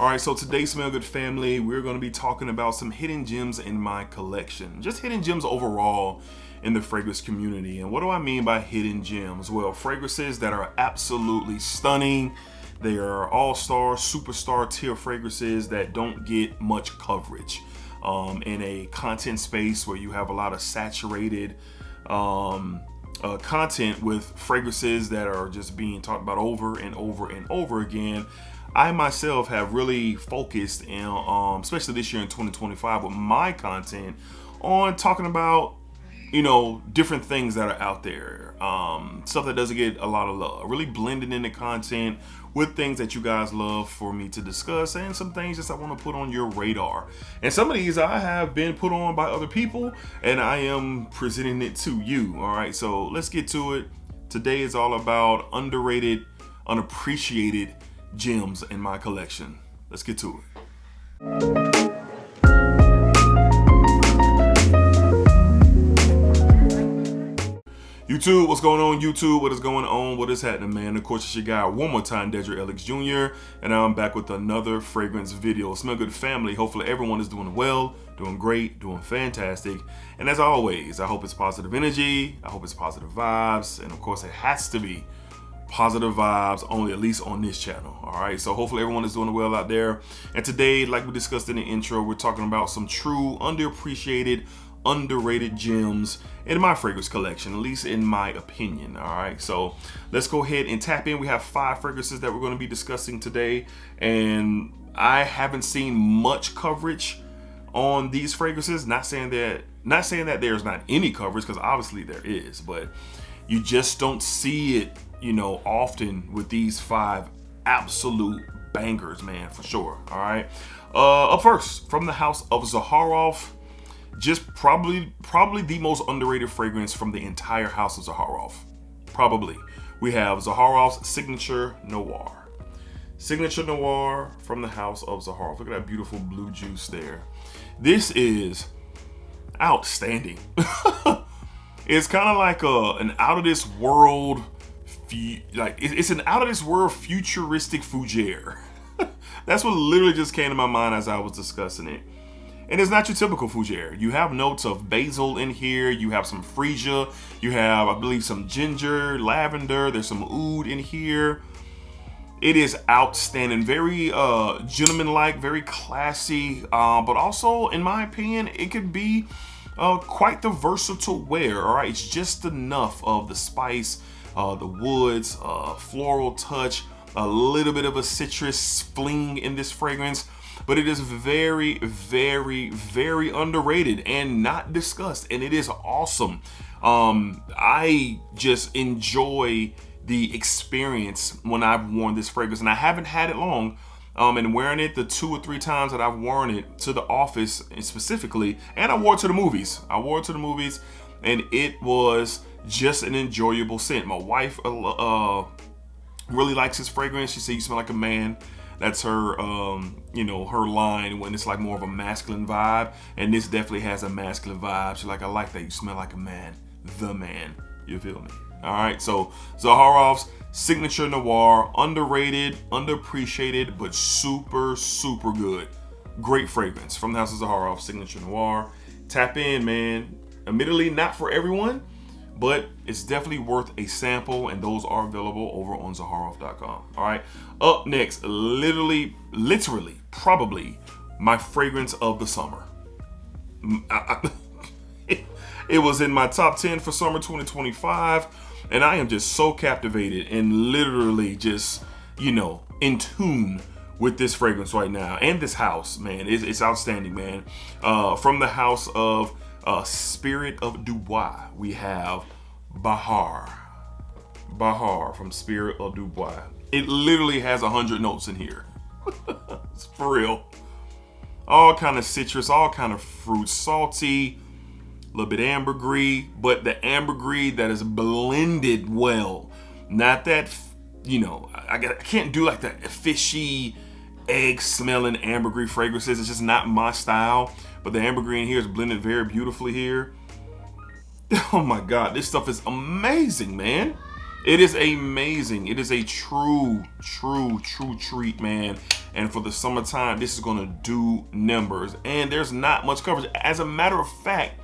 All right, so today, Smell Good family, we're going to be talking about some hidden gems in my collection. Just hidden gems overall in the fragrance community. And what do I mean by hidden gems? Well, fragrances that are absolutely stunning. They are all-star, superstar tier fragrances that don't get much coverage in a content space where you have a lot of saturated content with fragrances that are just being talked about over and over and over again. I myself have really focused in, especially this year in 2025 with my content on talking about, different things that are out there. Stuff that doesn't get a lot of love. Really blending in the content with things that you guys love for me to discuss and some things just I want to put on your radar. And some of these I have been put on by other people and I am presenting it to you. All right, so let's get to it. Today is all about underrated, unappreciated gems in my collection. Let's get to it. YouTube, what's going on YouTube? What is going on? What is happening, man? Of course, it's your guy one more time, DEDRICKHICKSJR, and I'm back with another fragrance video. Smell Good family. Hopefully everyone is doing well, doing great, doing fantastic. And as always, I hope it's positive energy. I hope it's positive vibes. And of course, it has to be positive vibes, only at least on this channel. All right, so hopefully everyone is doing well out there. And today, like we discussed in the intro, we're talking about some true underappreciated, underrated gems in my fragrance collection, at least in my opinion. All right, so let's go ahead and tap in. We have 5 fragrances that we're going to be discussing today, and I haven't seen much coverage on these fragrances. Not saying that there's not any coverage, because obviously there is, but you just don't see it often with these 5 absolute bangers, man, for sure. All right, up first, from the house of Zaharoff, just probably the most underrated fragrance from the entire house of Zaharoff. Probably. We have Zaharoff's Signature Noir. Signature Noir from the house of Zaharoff. Look at that beautiful blue juice there. This is outstanding. It's kind of like an out of this world, it's an out of this world futuristic fougere. That's what literally just came to my mind as I was discussing it. And it's not your typical fougere. You have notes of basil in here. You have some freesia. You have, I believe, some ginger, lavender. There's some oud in here. It is outstanding. Very gentleman-like, very classy. But also, in my opinion, it could be quite the versatile wear. All right, it's just enough of the spice, the woods, floral touch, a little bit of a citrus fling in this fragrance. But it is very, very, very underrated and not discussed, and it is awesome. I just enjoy the experience when I've worn this fragrance, and I haven't had it long. And wearing it the 2 or 3 times that I've worn it to the office specifically, and I wore it to the movies. And it was just an enjoyable scent. My wife really likes this fragrance. She said, "You smell like a man." That's her, her line when it's like more of a masculine vibe. And this definitely has a masculine vibe. She's like, "I like that. You smell like a man. The man." You feel me? All right. So Zaharoff's Signature Noir, underrated, underappreciated, but super, super good. Great fragrance from the house of Zaharoff, Signature Noir. Tap in, man. Admittedly, not for everyone, but it's definitely worth a sample, and those are available over on Zaharoff.com. All right. Up next, literally, probably my fragrance of the summer. It was in my top 10 for summer 2025, and I am just so captivated and literally just, in tune with this fragrance right now. And this house, man, it's outstanding, man. From the house of Spirit of Dubois, we have Bahar from Spirit of Dubois. It literally has 100 notes in here. It's for real. All kind of citrus, all kind of fruit, salty, a little bit ambergris, but the ambergris that is blended well. Not that, I can't do like that fishy, egg smelling ambergris fragrances. It's just not my style. But the ambergris in here is blended very beautifully here. Oh my God, this stuff is amazing, man. It is amazing. It is a true treat, man. And for the summertime, this is gonna do numbers. And there's not much coverage. As a matter of fact,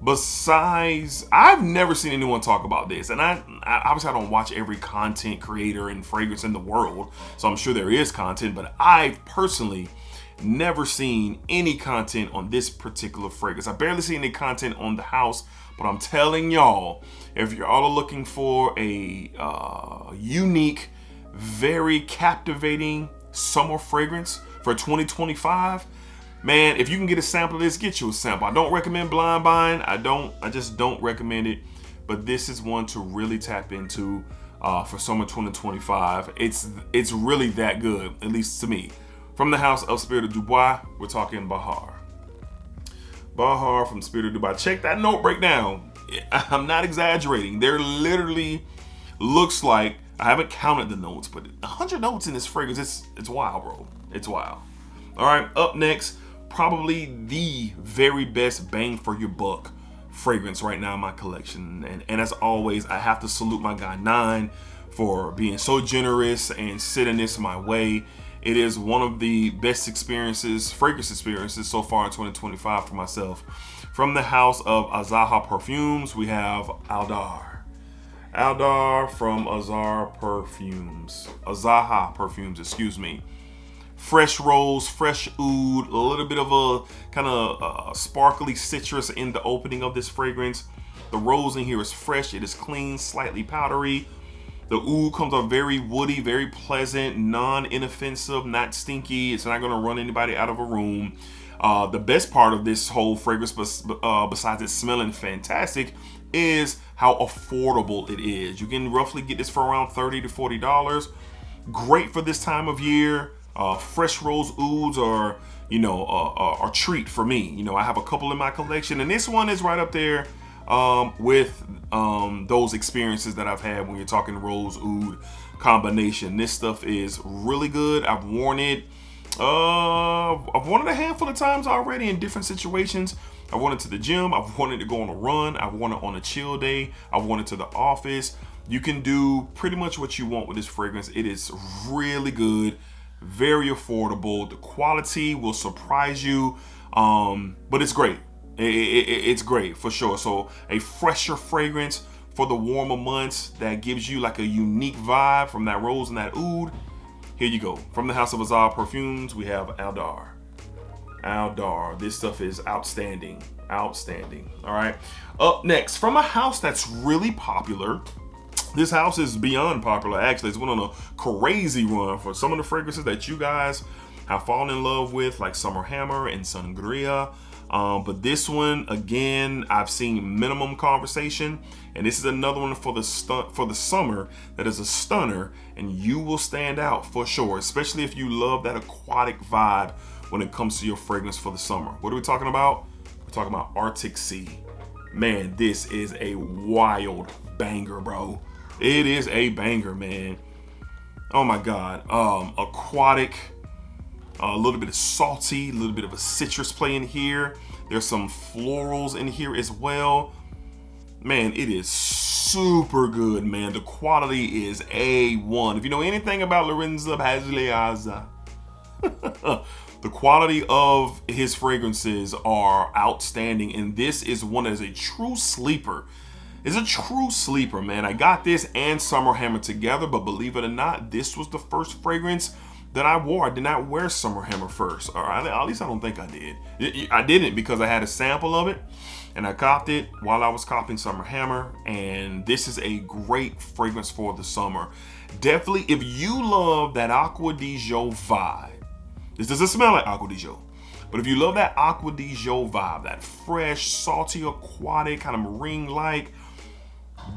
besides, I've never seen anyone talk about this. And I obviously I don't watch every content creator and fragrance in the world, so I'm sure there is content, but I've personally never seen any content on this particular fragrance. I barely see any content on the house, but I'm telling y'all, if you're all looking for a unique, very captivating summer fragrance for 2025, man, if you can get a sample of this, get you a sample. I don't recommend blind buying. I just don't recommend it. But this is one to really tap into for summer 2025. It's really that good, at least to me. From the house of Spirit of Dubois, we're talking Bahar. Bahar from Spirit of Dubois. Check that note breakdown. I'm not exaggerating. There literally looks like, I haven't counted the notes, but 100 notes in this fragrance. It's wild, bro. It's wild. All right, up next, probably the very best bang for your buck fragrance right now in my collection. And as always, I have to salute my guy Nine for being so generous and sending this my way. It is one of the best fragrance experiences so far in 2025 for myself. From the house of Azaha Perfumes, we have Aldar. Aldar from Azaha Perfumes, excuse me. Fresh rose, fresh oud, a little bit of a kind of sparkly citrus in the opening of this fragrance. The rose in here is fresh, it is clean, slightly powdery. The oud comes out very woody, very pleasant, non-inoffensive, not stinky. It's not gonna run anybody out of a room. The best part of this whole fragrance, besides it smelling fantastic, is how affordable it is. You can roughly get this for around $30 to $40. Great for this time of year. Fresh rose ouds are, a treat for me. I have a couple in my collection, and this one is right up there with those experiences that I've had when you're talking rose oud combination. This stuff is really good. I've worn it a handful of times already in different situations. I've worn it to the gym, I've worn it to go on a run, I've worn it on a chill day, I've worn it to the office. You can do pretty much what you want with this fragrance. It is really good, very affordable. The quality will surprise you, but it's great. It's great for sure. So a fresher fragrance for the warmer months that gives you like a unique vibe from that rose and that oud. Here you go. From the house of Azaha Perfumes, we have Aldar. Aldar. This stuff is outstanding. Outstanding. All right. Up next, from a house that's really popular. This house is beyond popular, actually. It's went on a crazy run for some of the fragrances that you guys have fallen in love with, like Summer Hammer and Sangria. But this one, again, I've seen minimum conversation, and this is another one for the summer that is a stunner, and you will stand out for sure, especially if you love that aquatic vibe when it comes to your fragrance for the summer. What are we talking about? We're talking about Arctic Sea. Man, this is a wild banger, bro. It is a banger, man. Oh my God. Aquatic. A little bit of salty, a little bit of a citrus play in here. There's some florals in here as well. Man, it is super good, man. The quality is A1. If you know anything about Lorenzo Bagliazza, the quality of his fragrances are outstanding, and this is one that is a true sleeper. It's a true sleeper, man. I got this and Summer Hammer together, but believe it or not, this was the first fragrance that I wore. I did not wear Summer Hammer first, or at least I don't think I did. I didn't, because I had a sample of it and I copped it while I was copping Summer Hammer, and this is a great fragrance for the summer. Definitely, if you love that Acqua di Gio vibe, this doesn't smell like Acqua di Gio, but if you love that Acqua di Gio vibe, that fresh, salty, aquatic, kind of marine-like,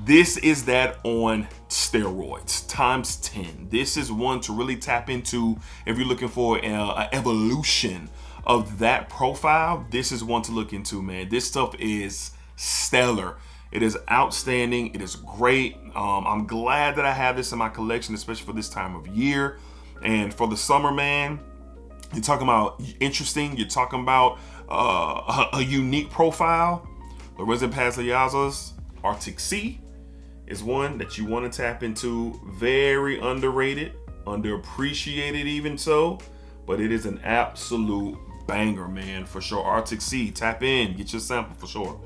this is that on steroids times 10. This is one to really tap into if you're looking for an evolution of that profile. This is one to look into, man. This stuff is stellar. It is outstanding. It is great. I'm glad that I have this in my collection, especially for this time of year. And for the summer, man, you're talking about interesting. You're talking about a unique profile. Lorenzo Bagliazza's Arctic Sea is one that you want to tap into. Very underrated, underappreciated even so, but it is an absolute banger, man, for sure. Arctic Sea, tap in, get your sample for sure.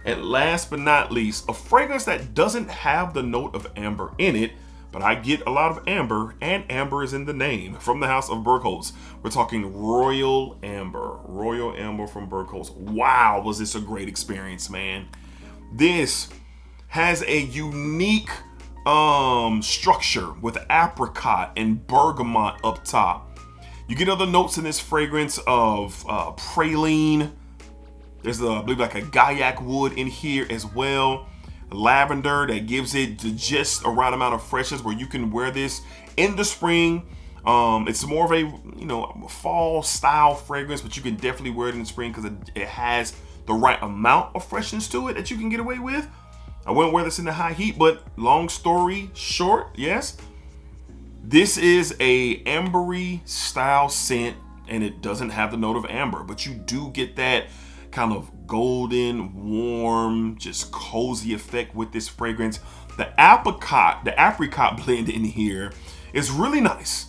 And last but not least, a fragrance that doesn't have the note of amber in it, but I get a lot of amber, and amber is in the name. From the house of Berkholz, we're talking Royal Amber. Royal Amber from Berkholz. Wow, was this a great experience, man. This has a unique structure with apricot and bergamot up top. You get other notes in this fragrance of praline. There's I believe like a gaiac wood in here as well. Lavender that gives it just the right amount of freshness where you can wear this in the spring. It's more of a fall style fragrance, but you can definitely wear it in the spring because it has the right amount of freshness to it that you can get away with. I wouldn't wear this in the high heat, but long story short, yes, this is a ambery style scent, and it doesn't have the note of amber, but you do get that kind of golden, warm, just cozy effect with this fragrance. The apricot blend in here is really nice.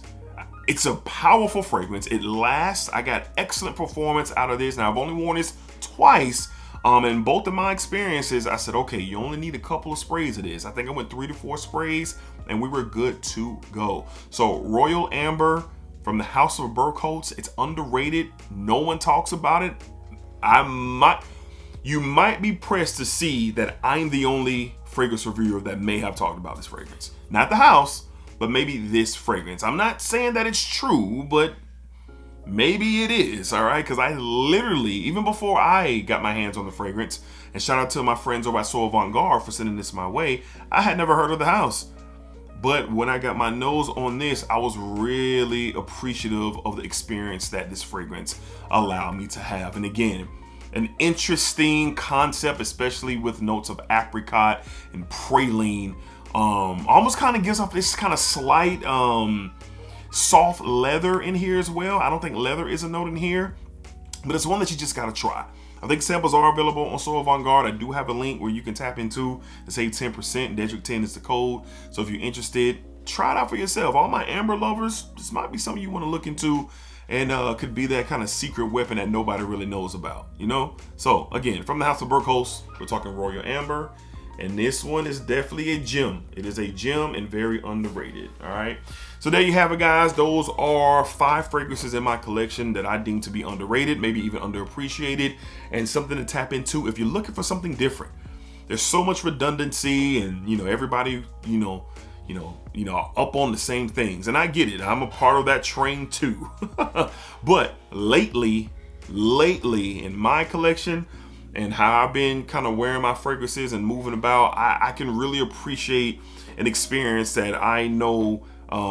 It's a powerful fragrance. It lasts. I got excellent performance out of this. Now, I've only worn this twice. In both of my experiences, I said, okay, you only need a couple of sprays of this. I think I went 3 to 4 sprays and we were good to go. So Royal Amber from the house of Berkholz, it's underrated. No one talks about it. You might be pressed to see that I'm the only fragrance reviewer that may have talked about this fragrance. Not the house, but maybe this fragrance. I'm not saying that it's true, but maybe it is, all right? Because I literally, even before I got my hands on the fragrance, and shout out to my friends over at So Avant-Garde for sending this my way, I had never heard of the house. But when I got my nose on this, I was really appreciative of the experience that this fragrance allowed me to have. And again, an interesting concept, especially with notes of apricot and praline. Almost kind of gives off this kind of slight soft leather in here as well. I don't think leather is a note in here, but it's one that you just gotta try. I think samples are available on So Avant-Garde. I do have a link where you can tap into to save 10%. Dedrick 10 is the code. So if you're interested, try it out for yourself. All my amber lovers, this might be something you want to look into, and could be that kind of secret weapon that nobody really knows about, you know? So again, from the house of Berkholz, we're talking Royal Amber. And this one is definitely a gem. It is a gem and very underrated, all right? So there you have it, guys. Those are 5 fragrances in my collection that I deem to be underrated, maybe even underappreciated, and something to tap into if you're looking for something different. There's so much redundancy, and everybody, up on the same things. And I get it. I'm a part of that train too. But lately in my collection, and how I've been kind of wearing my fragrances and moving about, I can really appreciate an experience that I know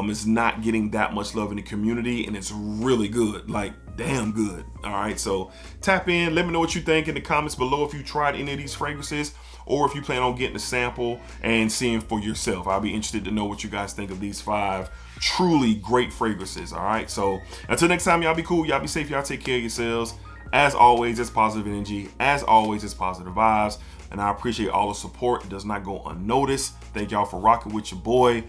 is not getting that much love in the community, and it's really good, like damn good. All right, so tap in, let me know what you think in the comments below if you tried any of these fragrances, or if you plan on getting a sample and seeing for yourself. I'll be interested to know what you guys think of these 5 truly great fragrances. All right, so until next time, y'all be cool, y'all be safe, y'all take care of yourselves. As always, it's positive energy. As always, it's positive vibes. And I appreciate all the support. It does not go unnoticed. Thank y'all for rocking with your boy.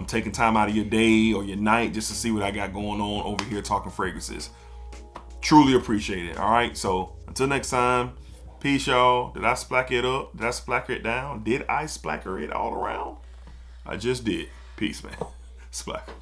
Taking time out of your day or your night just to see what I got going on over here talking fragrances. Truly appreciate it. All right. So until next time, peace, y'all. Did I splacker it up? Did I splacker it down? Did I splacker it all around? I just did. Peace, man. Splacker.